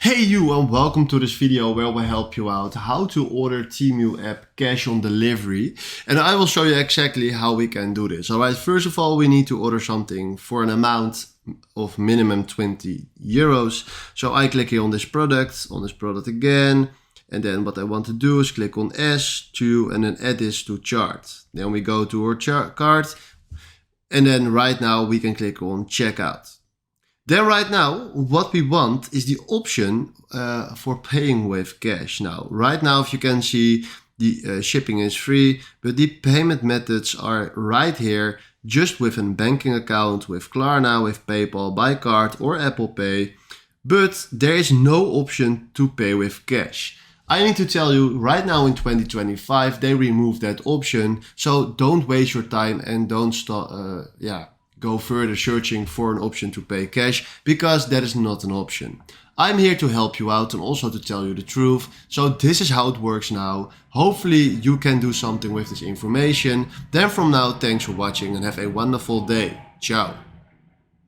Hey you, and welcome to this video where we'll help you out how to order Temu App Cash on delivery. And I will show you exactly how we can do this. Alright, first of all, we need to order something for an amount of minimum 20 euros. So I click here on this product again. And then what I want to do is click on S2 and then add this to chart. Then we go to our cart. And then right now we can click on checkout. Then right now, what we want is the option for paying with cash. Now, right now, if you can see, the shipping is free, but the payment methods are right here, just with a banking account, with Klarna, with PayPal, by card or Apple Pay. But there is no option to pay with cash. I need to tell you, right now in 2025, they removed that option. So don't waste your time and don't go further searching for an option to pay cash, because that is not an option. I'm here to help you out and also to tell you the truth. So this is how it works now. Hopefully you can do something with this information. Then from now, thanks for watching and have a wonderful day. Ciao.